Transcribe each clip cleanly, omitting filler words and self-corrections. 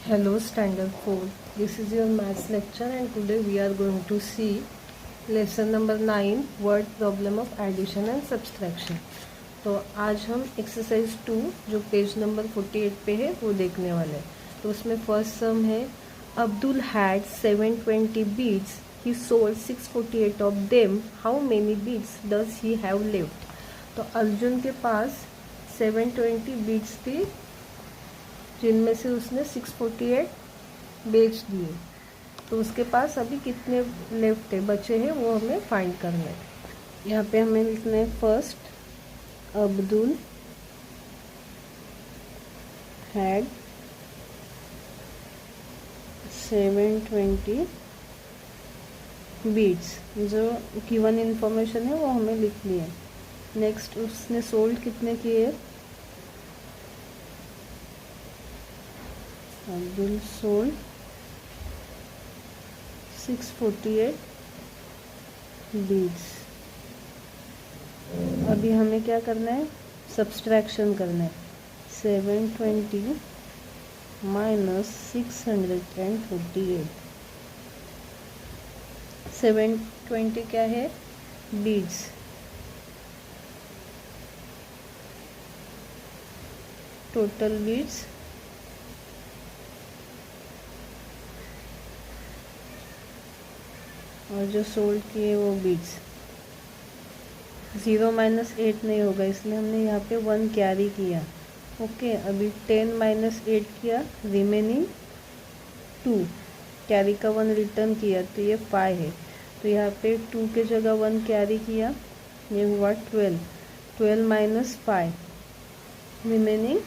Hello Standard 4. This is your maths lecture and today we are going to see lesson number 9 word problem of addition and subtraction. तो आज हम exercise 2 जो page number 48 पे है वो देखने वाले हैं. तो उसमें फर्स्ट सम है Abdul had 720 beads. He sold 648 of them. How many beads does he have left? तो अर्जुन के पास 720 beads थी जिनमें से उसने 648 बेच दिए. तो उसके पास अभी कितने लेफ्ट है, बचे हैं, वो हमें फाइंड करना है. यहाँ पे हमें लिखना है फर्स्ट अब्दुल हैड 720 बीट्स. जो गिवन इंफॉर्मेशन है वो हमें लिखनी है. नेक्स्ट उसने सोल्ड कितने किए. Abdul sold 648 beads. अभी हमें क्या करना है, सब्सट्रैक्शन करना है. 720 माइनस 648. 720 क्या है, बीड्स. टोटल बीड्स और जो सोल्ड किए वो बीड्स. 0 माइनस 8 नहीं होगा इसलिए हमने यहाँ पे 1 कैरी किया. ओके, अभी 10 माइनस 8 किया, रिमेनिंग 2. कैरी का 1 रिटर्न किया तो ये 5 है. तो यहाँ पे 2 के जगह 1 कैरी किया, ये हुआ 12. 12 माइनस 5 रिमेनिंग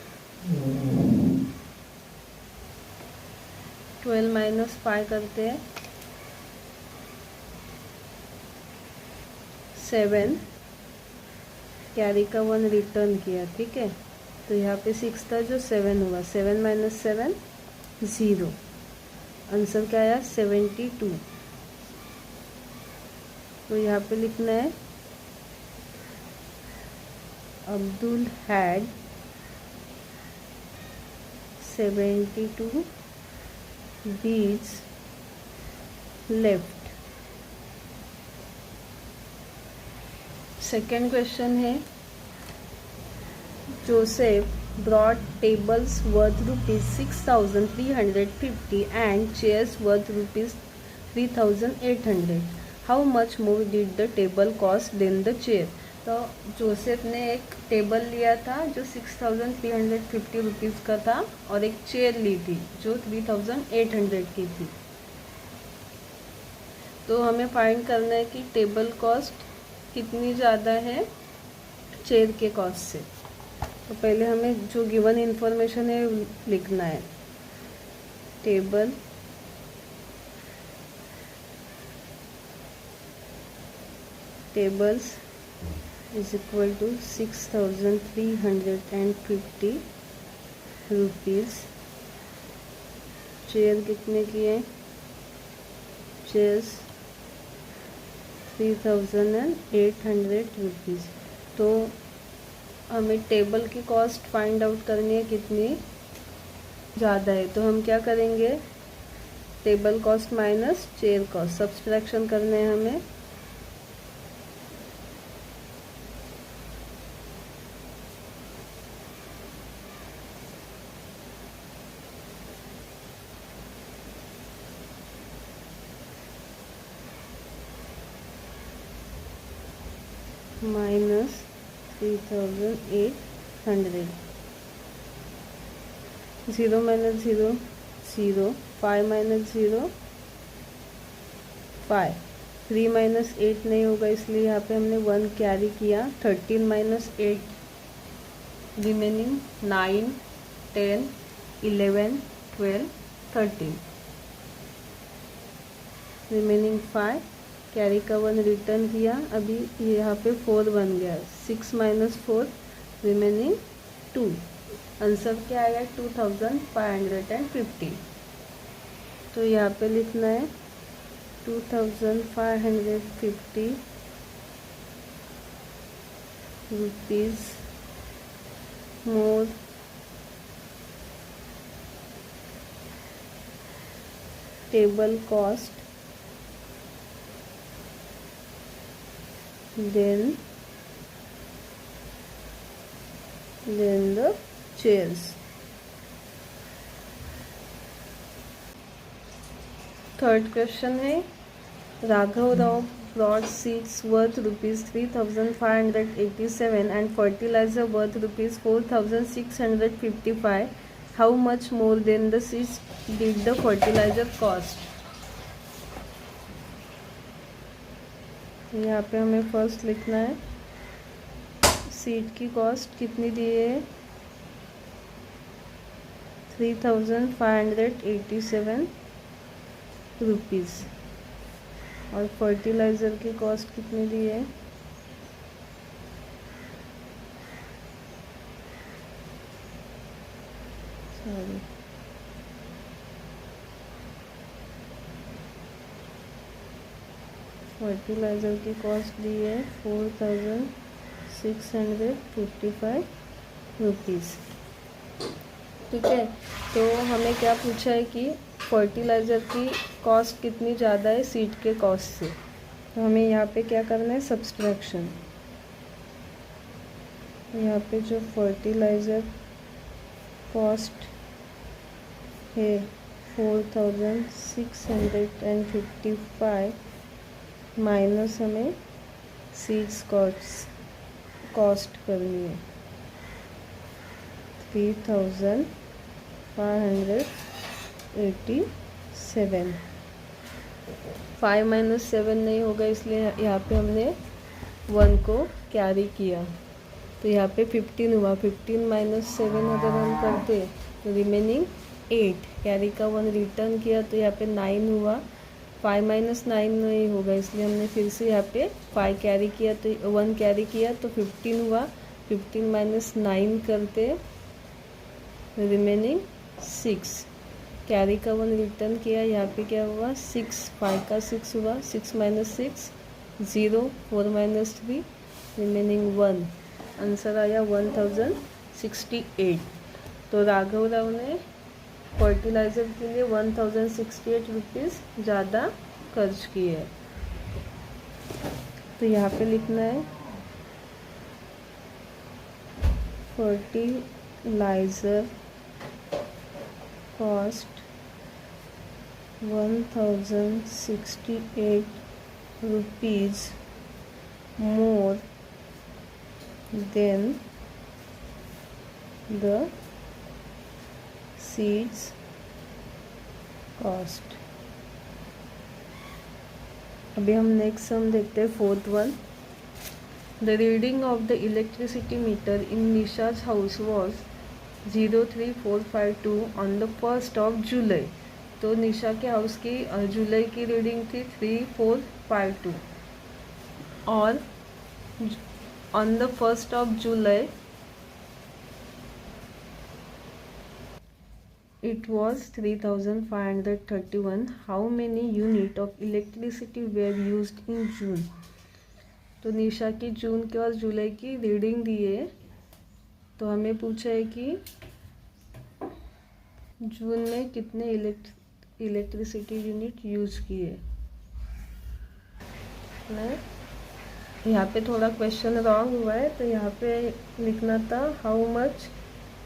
12 माइनस 5 करते हैं 7. कैरी का 1 रिटर्न किया, ठीक है. तो यहाँ पे 6 था जो 7 हुआ. 7 माइनस 7 0. आंसर क्या आया 72. तो यहाँ पे लिखना है Abdul had 72 beads left. Second question है Joseph brought tables worth rupees 6,350 and chairs worth rupees 3,800. How much more did the table cost than the chair? तो जोसेफ ने एक टेबल लिया था जो 6,350 रुपीज़ का था और एक चेयर ली थी जो 3,800 की थी. तो हमें फाइंड करना है कि टेबल कॉस्ट कितनी ज़्यादा है चेयर के कॉस्ट से. तो पहले हमें जो गिवन इंफॉर्मेशन है लिखना है. Tables is equal to 6,350 rupees. Chair कितने की है, चेयर्स 3,800 रुपीज़. तो हमें टेबल की कॉस्ट फाइंड आउट करनी है कितनी ज़्यादा है. तो हम क्या करेंगे, table cost minus chair cost subtraction करने हैं हमें. माइनस 3,800. 0 माइनस 0 0. 5 माइनस 0 5. 3 माइनस 8 नहीं होगा इसलिए यहाँ पे हमने 1 कैरी किया. 13 माइनस 8 रिमेनिंग 9 10 11 12 13 रिमेनिंग 5. कैरी का 1 रिटर्न किया, अभी यहाँ पे 4 बन गया. 6 माइनस 4 रिमेनिंग 2. आंसर क्या आया 2,550. तो यहाँ पे लिखना है 2,550 rupees more table cost, then the chairs. Third question है, Raghav Rao brought seeds worth rupees 3,587 and fertilizer worth rupees 4,655. How much more than the seeds did the fertilizer cost? यहाँ पे हमें फर्स्ट लिखना है सीड की कॉस्ट कितनी दी है 3,587 रुपीज़ और फर्टिलाइज़र की कॉस्ट कितनी दी है फर्टिलाइज़र की कॉस्ट दी है 4,655 रुपीज़। ठीक है, तो हमें क्या पूछा है कि फर्टिलाइज़र की कॉस्ट कितनी ज़्यादा है सीड के कॉस्ट से, तो हमें यहाँ पे क्या करना है सब्सट्रैक्शन। यहाँ पे जो फर्टिलाइज़र कॉस्ट है 4,655 माइनस हमें सीड्स कॉस्ट करनी है 3,587। 5 माइनस 7 नहीं होगा, इसलिए यहाँ पे हमने 1 को कैरी किया, तो यहाँ पे 15 हुआ। 15 माइनस 7 अगर हम करते तो रिमेनिंग 8, कैरी का 1 रिटर्न किया तो यहाँ पे 9 हुआ। 5 माइनस 9 नहीं होगा, इसलिए हमने फिर से यहाँ पे 5 कैरी किया तो 1 कैरी किया तो 15 हुआ। 15 माइनस 9 करते रिमेनिंग 6, कैरी का 1 रिटर्न किया, यहाँ पे क्या हुआ 6, 5 का 6 हुआ। 6 माइनस 6 0, 4 माइनस 3 रिमेनिंग 1, आंसर आया 1068। तो राघव राव ने फर्टिलाइज़र के लिए 1068 रुपीज़ ज़्यादा खर्च किए है। तो यहाँ पे लिखना है fertilizer cost 1068 rupees more than the seeds cost। अभी हम नेक्स्ट सम देखते हैं, fourth one. The reading of the electricity meter in निशा's house was 03452 on the 1st of July. तो निशा के हाउस की जुलाई की रीडिंग थी 3452 और on the 1st of July it was 3,531. How many unit of electricity were used in June? तो निशा की जून के और जुलाई की रीडिंग दी है, तो हमें पूछा है कि जून में कितने इलेक्ट्रिसिटी यूनिट यूज़ किए। यहाँ पे थोड़ा क्वेश्चन रॉन्ग हुआ है, तो यहाँ पे लिखना था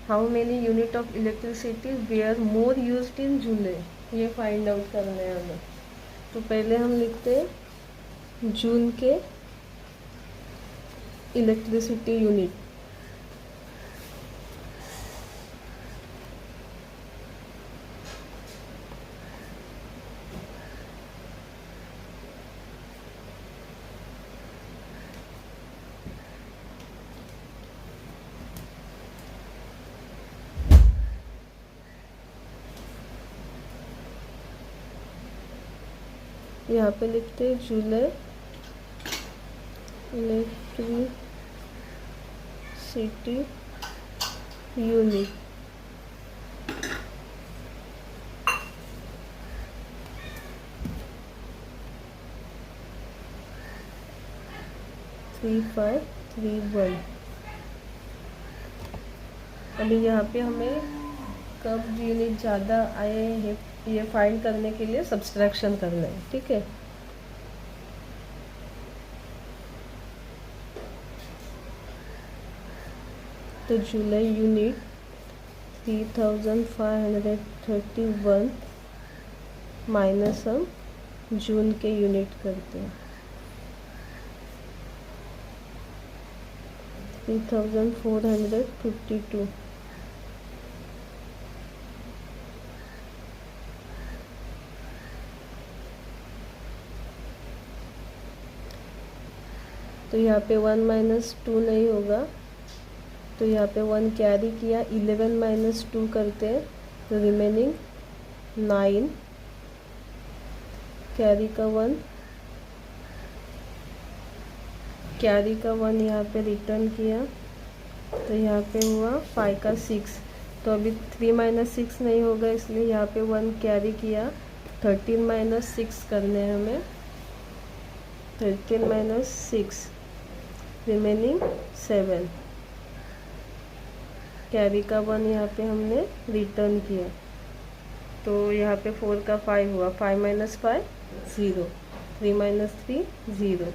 how many unit of electricity where more used in July, ये फाइंड आउट करना है हमें। तो पहले हम लिखते हैं जून के इलेक्ट्रिसिटी यूनिट। यहाँ पे लिखते हैं जुलाई इलेक्ट्रिसिटी यूनिट। थ्री 531। अभी यहाँ पे हमें कब यूनिट ज़्यादा आए हैं ये फाइंड करने के लिए सब्सट्रैक्शन करना है, ठीक है। तो जुलाई यूनिट 3531 माइनस हम जून के यूनिट करते हैं 3452। तो यहाँ पे 1 माइनस 2 नहीं होगा, तो यहाँ पे 1 कैरी किया, 11 माइनस 2 करते हैं तो रिमेनिंग 9, कैरी का 1 यहाँ पे रिटर्न किया तो यहाँ पे हुआ 5 का 6। तो अभी 3 माइनस 6 नहीं होगा, इसलिए यहाँ पे 1 कैरी किया, 13 माइनस 6 करने हैं हमें, 13 माइनस 6 रिमेनिंग 7, कैरी का 1 यहाँ पे हमने रिटर्न किया तो यहाँ पे 4 का 5 हुआ, 5 माइनस 5 0, 3 माइनस 3 0।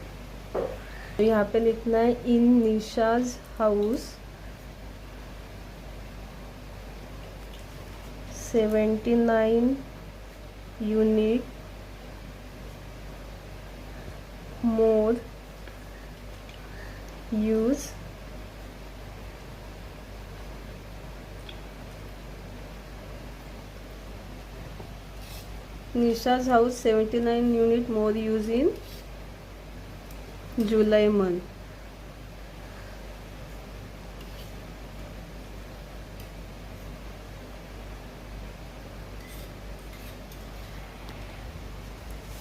तो यहाँ पे लिखना है इन निशाज house 79 unit more use Nisha's house 79 unit more use in July month.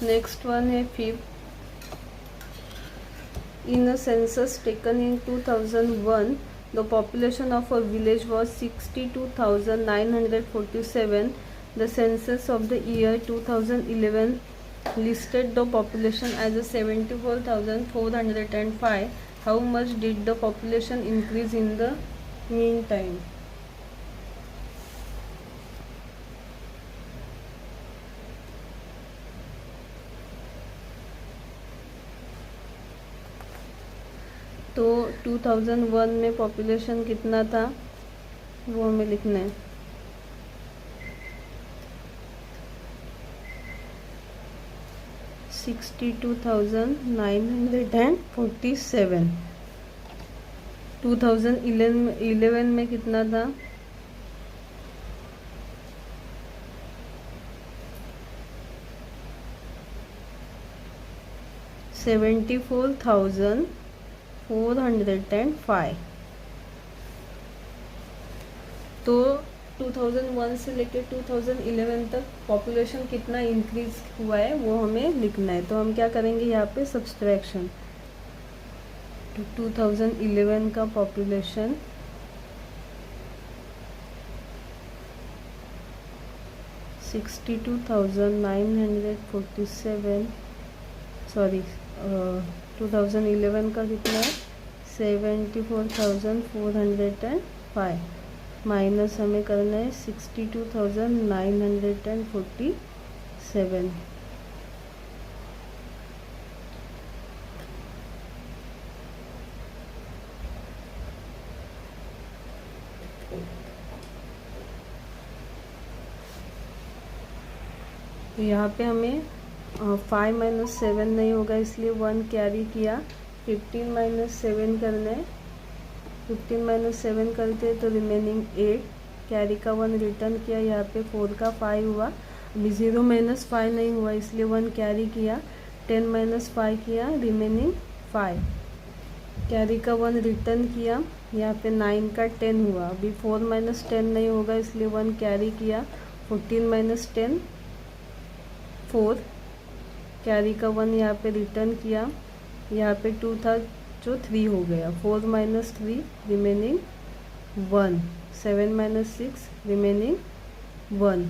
Next one है 5th. In a census taken in 2001, the population of a village was 62,947. The census of the year 2011 listed the population as a 74,405. How much did the population increase in the meantime? तो 2001 में population कितना था वो हमें लिखना है। $62,947। 2011 में कितना था? 74,405। तो 2001 से लेकर 2011 तक पॉपुलेशन कितना इंक्रीज हुआ है वो हमें लिखना है। तो हम क्या करेंगे यहाँ पे सब्सट्रैक्शन। 2011 का पॉपुलेशन सॉरी 2011 का कितना है 74,405 माइनस हमें करना है 62,947। तो यहाँ पे हमें 5 माइनस 7 नहीं होगा, इसलिए 1 कैरी किया, 15 माइनस 7 करना है, 15 माइनस 7 करते तो रिमेनिंग 8, कैरी का 1 रिटर्न किया, यहाँ पे 4 का 5 हुआ, अभी 0 माइनस 5 नहीं हुआ इसलिए 1 कैरी किया, 10 माइनस 5 किया, रिमेनिंग 5, कैरी का 1 रिटर्न किया, यहाँ पे 9 का 10 हुआ, अभी 4 माइनस 10 नहीं होगा इसलिए 1 कैरी किया, 14 माइनस 10 4, कैरी का 1 यहाँ पे रिटर्न किया, यहाँ पे 2 था जो 3 हो गया, 4 माइनस 3 रिमेनिंग 1, 7 माइनस 6 रिमेनिंग 1।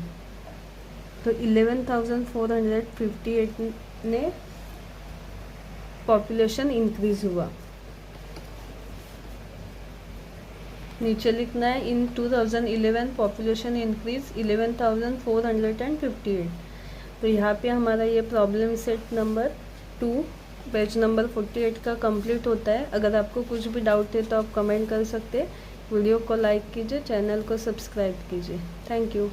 तो 11,458 ने पॉपुलेशन इंक्रीज हुआ। नीचे लिखना है इन 2011 पॉपुलेशन इंक्रीज 11,458। तो यहाँ पे हमारा ये problem set number 2 page number 48 का कंप्लीट होता है। अगर आपको कुछ भी डाउट है तो आप कमेंट कर सकते हैं। वीडियो को लाइक कीजिए, चैनल को सब्सक्राइब कीजिए। Thank you.